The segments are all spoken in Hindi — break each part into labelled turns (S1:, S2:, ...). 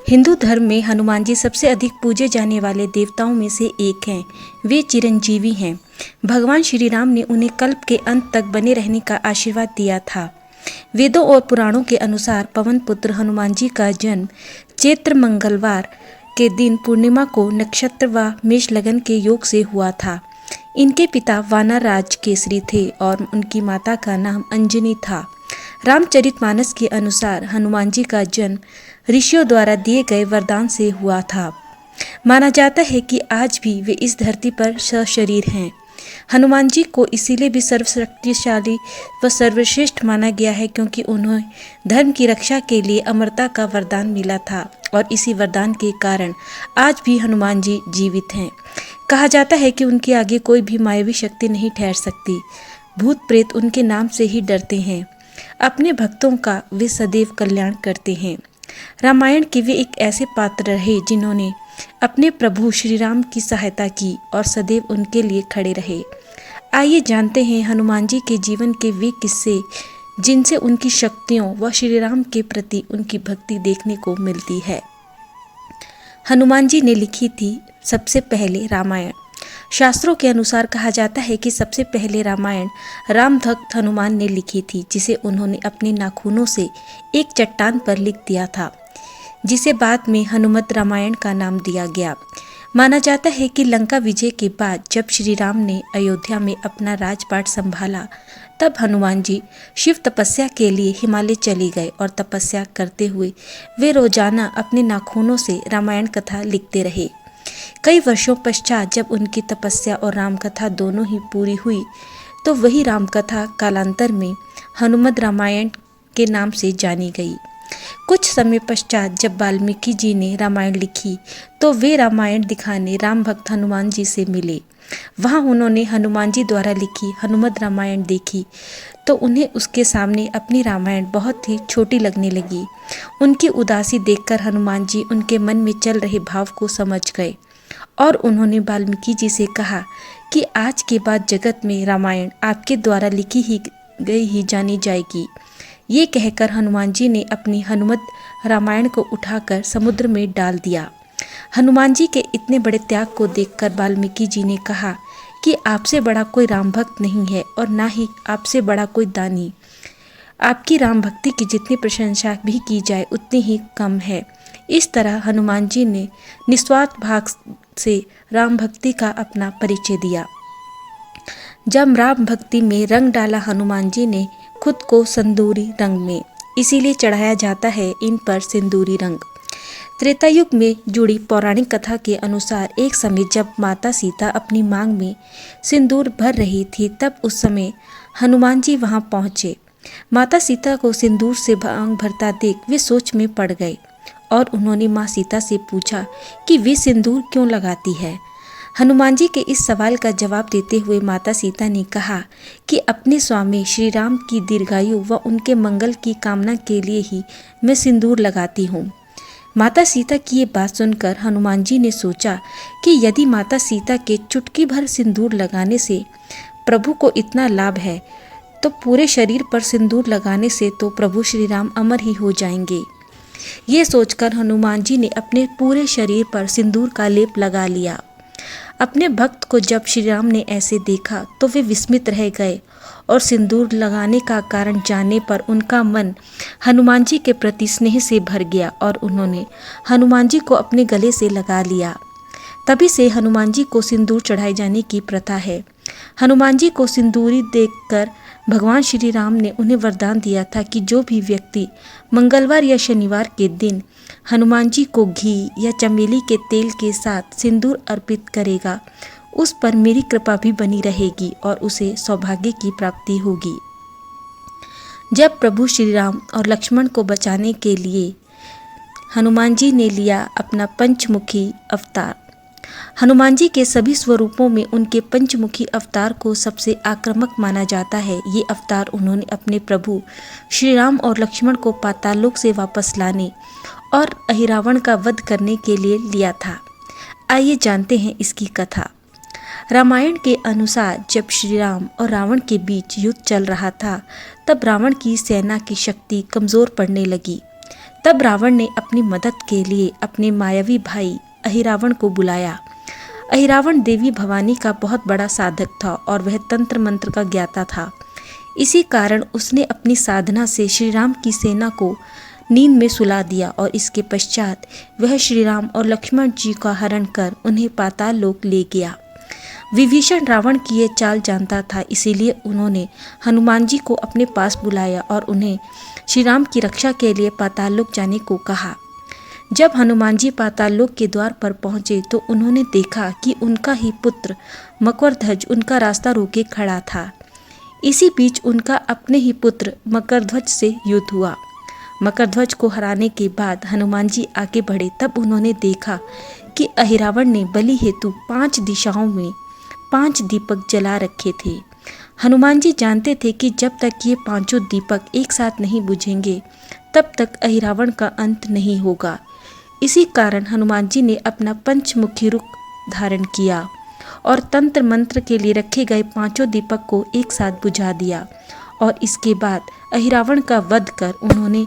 S1: हिंदू धर्म में हनुमान जी सबसे अधिक पूजे जाने वाले देवताओं में से एक हैं। वे चिरंजीवी हैं। भगवान श्री राम ने उन्हें कल्प के अंत तक बने रहने का आशीर्वाद दिया था। वेदों और पुराणों के अनुसार पवन पुत्र हनुमान जी का जन्म चैत्र मंगलवार के दिन पूर्णिमा को नक्षत्र व मेष लगन के योग से हुआ था। इनके पिता वानर राज केसरी थे और उनकी माता का नाम अंजनी था। रामचरितमानस के अनुसार हनुमान जी का जन्म ऋषियों द्वारा दिए गए वरदान से हुआ था। माना जाता है कि आज भी वे इस धरती पर सशरीर हैं। हनुमान जी को इसीलिए भी सर्वशक्तिशाली व सर्वश्रेष्ठ माना गया है क्योंकि उन्हें धर्म की रक्षा के लिए अमरता का वरदान मिला था और इसी वरदान के कारण आज भी हनुमान जी जीवित हैं। कहा जाता है कि उनके आगे कोई भी मायावी शक्ति नहीं ठहर सकती। भूत प्रेत उनके नाम से ही डरते हैं। अपने भक्तों का वे सदैव कल्याण करते हैं। रामायण के वे एक ऐसे पात्र रहे जिन्होंने अपने प्रभु श्री राम की सहायता की और सदैव उनके लिए खड़े रहे। आइए जानते हैं हनुमान जी के जीवन के वे किस्से जिनसे उनकी शक्तियों व श्री राम के प्रति उनकी भक्ति देखने को मिलती है। हनुमान जी ने लिखी थी सबसे पहले रामायण। शास्त्रों के अनुसार कहा जाता है कि सबसे पहले रामायण राम भक्त हनुमान ने लिखी थी, जिसे उन्होंने अपने नाखूनों से एक चट्टान पर लिख दिया था, जिसे बाद में हनुमत रामायण का नाम दिया गया। माना जाता है कि लंका विजय के बाद जब श्री राम ने अयोध्या में अपना राजपाट संभाला तब हनुमान जी शिव तपस्या के लिए हिमालय चले गए और तपस्या करते हुए वे रोजाना अपने नाखूनों से रामायण कथा लिखते रहे। कई वर्षों पश्चात जब उनकी तपस्या और राम कथा दोनों ही पूरी हुई तो वही राम कथा कालांतर में हनुमत रामायण के नाम से जानी गई। कुछ समय पश्चात जब वाल्मीकि जी ने रामायण लिखी तो वे रामायण दिखाने राम भक्त हनुमान जी से मिले। वहां उन्होंने हनुमान जी द्वारा लिखी हनुमत रामायण देखी तो उन्हें उसके सामने अपनी रामायण बहुत ही छोटी लगने लगी। उनकी उदासी देखकर हनुमान जी उनके मन में चल रहे भाव को समझ गए और उन्होंने वाल्मीकि जी से कहा कि आज के बाद जगत में रामायण आपके द्वारा लिखी ही गई ही जानी जाएगी। ये कहकर हनुमान जी ने अपनी हनुमत रामायण को उठाकर समुद्र में डाल दिया। हनुमान जी के इतने बड़े त्याग को देखकर वाल्मीकि जी ने कहा कि आपसे बड़ा कोई राम भक्त नहीं है और ना ही आपसे बड़ा कोई दानी। आपकी राम भक्ति की जितनी प्रशंसा भी की जाए उतनी ही कम है। इस तरह हनुमान जी ने निस्वार्थ भाव से राम भक्ति का अपना परिचय दिया। जब राम भक्ति में रंग डाला हनुमान जी ने खुद को सिंदूरी रंग में, इसीलिए चढ़ाया जाता है इन पर सिंदूरी रंग। त्रेता युग में जुड़ी पौराणिक कथा के अनुसार एक समय जब माता सीता अपनी मांग में सिंदूर भर रही थी तब उस समय हनुमान जी वहां पहुंचे। माता सीता को सिंदूर से मांग भरता देख वे सोच में पड़ गए और उन्होंने माँ सीता से पूछा कि वे सिंदूर क्यों लगाती है। हनुमान जी के इस सवाल का जवाब देते हुए माता सीता ने कहा कि अपने स्वामी श्री राम की दीर्घायु व उनके मंगल की कामना के लिए ही मैं सिंदूर लगाती हूँ। माता सीता की ये बात सुनकर हनुमान जी ने सोचा कि यदि माता सीता के चुटकी भर सिंदूर लगाने से प्रभु को इतना लाभ है तो पूरे शरीर पर सिंदूर लगाने से तो प्रभु श्री राम अमर ही हो जाएंगे। ये सोचकर हनुमान जी ने अपने पूरे शरीर पर सिंदूर का लेप लगा लिया। अपने भक्त को जब श्री राम ने ऐसे देखा तो वे विस्मित रह गए और सिंदूर लगाने का कारण जानने पर उनका मन हनुमान जी के प्रति स्नेह से भर गया और उन्होंने हनुमान जी को अपने गले से लगा लिया। तभी से हनुमान जी को सिंदूर चढ़ाए जाने की प्रथा है। हनुमान जी को सिंदूरी देखकर भगवान श्री राम ने उन्हें वरदान दिया था कि जो भी व्यक्ति मंगलवार या शनिवार के दिन हनुमान जी को घी या चमेली के तेल के साथ सिंदूर अर्पित करेगा उस पर मेरी कृपा भी बनी रहेगी और उसे सौभाग्य की प्राप्ति होगी। जब प्रभु श्री राम और लक्ष्मण को बचाने के लिए हनुमान जी ने लिया अपना पंचमुखी अवतार। हनुमान जी के सभी स्वरूपों में उनके पंचमुखी अवतार को सबसे आक्रामक माना जाता है। ये अवतार उन्होंने अपने प्रभु श्री राम और लक्ष्मण को पाताललोक से वापस लाने और अहिरावण का वध करने के लिए लिया था। आइए जानते हैं इसकी कथा। रामायण के अनुसार जब श्री राम और रावण के बीच युद्ध चल रहा था तब रावण की सेना की शक्ति कमजोर पड़ने लगी। तब रावण ने अपनी मदद के लिए अपने मायावी भाई अहिरावण को बुलाया। अहिरावण देवी भवानी का बहुत बड़ा साधक था और वह तंत्र मंत्र का ज्ञाता था। इसी कारण उसने अपनी साधना से श्री राम की सेना को नींद में सुला दिया और इसके पश्चात वह श्री राम और लक्ष्मण जी का हरण कर उन्हें पाताल लोक ले गया। विभीषण रावण की ये चाल जानता था, इसीलिए उन्होंने हनुमान जी को अपने पास बुलाया और उन्हें श्री राम की रक्षा के लिए पाताल लोक जाने को कहा। जब हनुमान जी पाताल लोक के द्वार पर पहुंचे तो उन्होंने देखा कि उनका ही पुत्र मकरध्वज उनका रास्ता रोके खड़ा था। इसी बीच उनका अपने ही पुत्र मकरध्वज से युद्ध हुआ। मकरध्वज को हराने के बाद हनुमान जी आगे बढ़े, तब उन्होंने देखा कि अहिरावण ने बलि हेतु 5 दिशाओं में 5 दीपक जला रखे थे। हनुमान जी जानते थे कि जब तक ये 5 दीपक एक साथ नहीं बुझेंगे तब तक अहिरावण का अंत नहीं होगा। इसी कारण हनुमान जी ने अपना पंचमुखी रुख धारण किया और तंत्र मंत्र के लिए रखे गए 5 दीपक को एक साथ बुझा दिया और इसके बाद अहिरावण का वध कर उन्होंने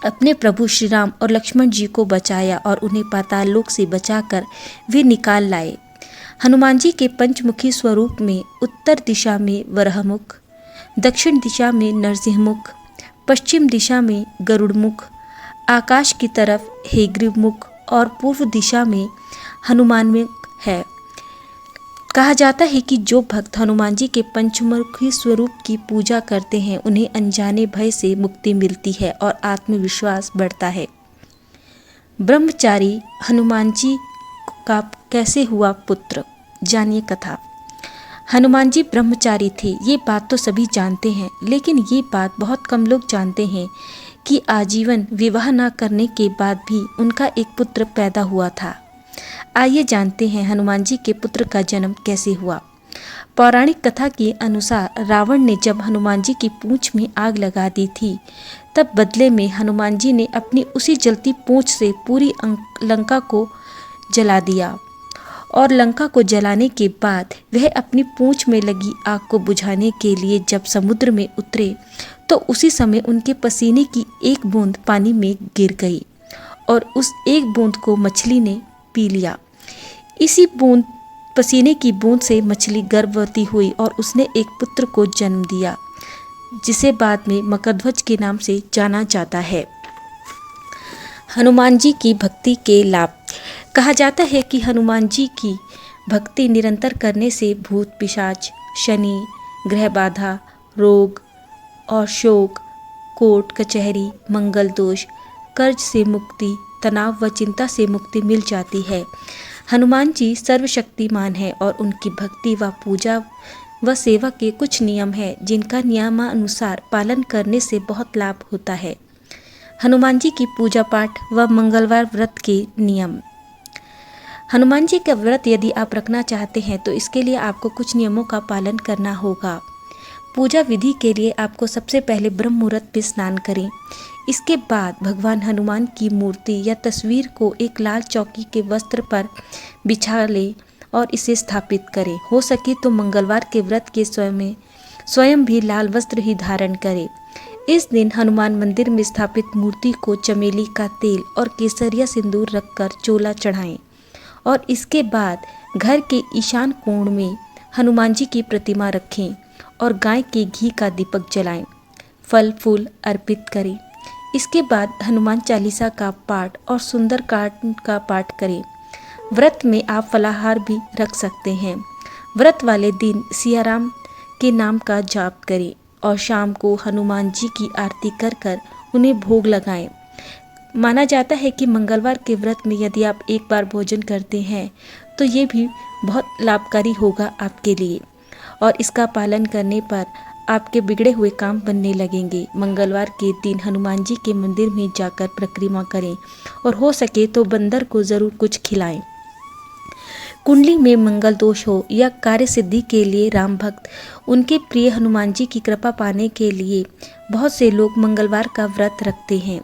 S1: अपने प्रभु श्री राम और लक्ष्मण जी को बचाया और उन्हें पाताल लोक से बचाकर वे निकाल लाए। हनुमान जी के पंचमुखी स्वरूप में उत्तर दिशा में वराहमुख, दक्षिण दिशा में नरसिंहमुख, पश्चिम दिशा में गरुड़मुख, आकाश की तरफ हेग्रीवमुख और पूर्व दिशा में हनुमानमुख है। कहा जाता है कि जो भक्त हनुमान जी के पंचमुखी स्वरूप की पूजा करते हैं उन्हें अनजाने भय से मुक्ति मिलती है और आत्मविश्वास बढ़ता है। ब्रह्मचारी हनुमान जी का कैसे हुआ पुत्र, जानिए कथा। हनुमान जी ब्रह्मचारी थे, ये बात तो सभी जानते हैं, लेकिन ये बात बहुत कम लोग जानते हैं कि आजीवन विवाह न करने के बाद भी उनका एक पुत्र पैदा हुआ था। आइए जानते हैं हनुमान जी के पुत्र का जन्म कैसे हुआ। पौराणिक कथा के अनुसार रावण ने जब हनुमान जी की पूंछ में आग लगा दी थी, तब बदले में हनुमान जी ने अपनी उसी जलती पूंछ से पूरी लंका को जला दिया और लंका को जलाने के बाद वह अपनी पूंछ में लगी आग को बुझाने के लिए जब समुद्र में उतरे तो उसी समय उनके पसीने की एक बूंद पानी में गिर गई और उस एक बूंद को मछली ने पी लिया। इसी बूंद पसीने की बूंद से मछली गर्भवती हुई और उसने एक पुत्र को जन्म दिया, जिसे बाद में मकरध्वज के नाम से जाना जाता है। हनुमान जी की भक्ति के लाभ। कहा जाता है कि हनुमान जी की भक्ति निरंतर करने से भूत पिशाच, शनि, ग्रह बाधा, रोग और शोक, कोर्ट कचहरी, मंगल दोष, कर्ज से मुक्ति, तनाव व चिंता से मुक्ति मिल जाती है। हनुमान जी सर्वशक्तिमान है और उनकी भक्ति व पूजा व सेवा के कुछ नियम हैं जिनका नियमानुसार पालन करने से बहुत लाभ होता है। हनुमान जी की पूजा पाठ व मंगलवार व्रत के नियम। हनुमान जी का व्रत यदि आप रखना चाहते हैं तो इसके लिए आपको कुछ नियमों का पालन करना होगा। पूजा विधि के लिए आपको सबसे पहले ब्रह्म मुहूर्त में स्नान करें। इसके बाद भगवान हनुमान की मूर्ति या तस्वीर को एक लाल चौकी के वस्त्र पर बिछा लें और इसे स्थापित करें। हो सके तो मंगलवार के व्रत के स्वयं भी लाल वस्त्र ही धारण करें। इस दिन हनुमान मंदिर में स्थापित मूर्ति को चमेली का तेल और केसरिया सिंदूर रखकर चोला चढ़ाएं और इसके बाद घर के ईशान कोण में हनुमान जी की प्रतिमा रखें और गाय के घी का दीपक जलाएं। फल फूल अर्पित करें। इसके बाद हनुमान चालीसा का पाठ और सुंदरकांड का पाठ करें। व्रत में आप फलाहार भी रख सकते हैं। व्रत वाले दिन सियाराम के नाम का जाप करें और शाम को हनुमान जी की आरती कर कर उन्हें भोग लगाएं। माना जाता है कि मंगलवार के व्रत में यदि आप एक बार भोजन करते हैं तो ये भी बहुत लाभकारी होगा आपके लिए और इसका पालन करने पर आपके बिगड़े हुए काम बनने लगेंगे। मंगलवार के दिन हनुमान जी के मंदिर में जाकर परिक्रमा करें और हो सके तो बंदर को ज़रूर कुछ खिलाएं। कुंडली में मंगल दोष हो या कार्य सिद्धि के लिए राम भक्त उनके प्रिय हनुमान जी की कृपा पाने के लिए बहुत से लोग मंगलवार का व्रत रखते हैं।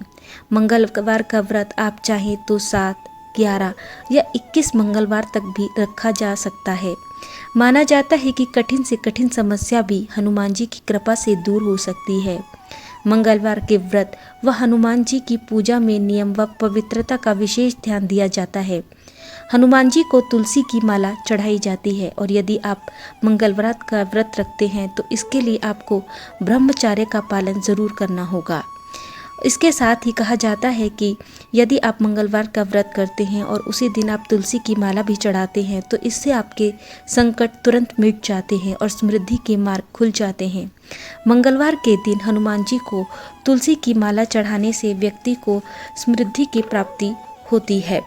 S1: मंगलवार का व्रत आप चाहें तो 7, 11 या 21 मंगलवार तक भी रखा जा सकता है। माना जाता है कि कठिन से कठिन समस्या भी हनुमान जी की कृपा से दूर हो सकती है। मंगलवार के व्रत व हनुमान जी की पूजा में नियम व पवित्रता का विशेष ध्यान दिया जाता है। हनुमान जी को तुलसी की माला चढ़ाई जाती है और यदि आप मंगलवार का व्रत रखते हैं तो इसके लिए आपको ब्रह्मचर्य का पालन जरूर करना होगा। इसके साथ ही कहा जाता है कि यदि आप मंगलवार का व्रत करते हैं और उसी दिन आप तुलसी की माला भी चढ़ाते हैं तो इससे आपके संकट तुरंत मिट जाते हैं और समृद्धि के मार्ग खुल जाते हैं। मंगलवार के दिन हनुमान जी को तुलसी की माला चढ़ाने से व्यक्ति को समृद्धि की प्राप्ति होती है।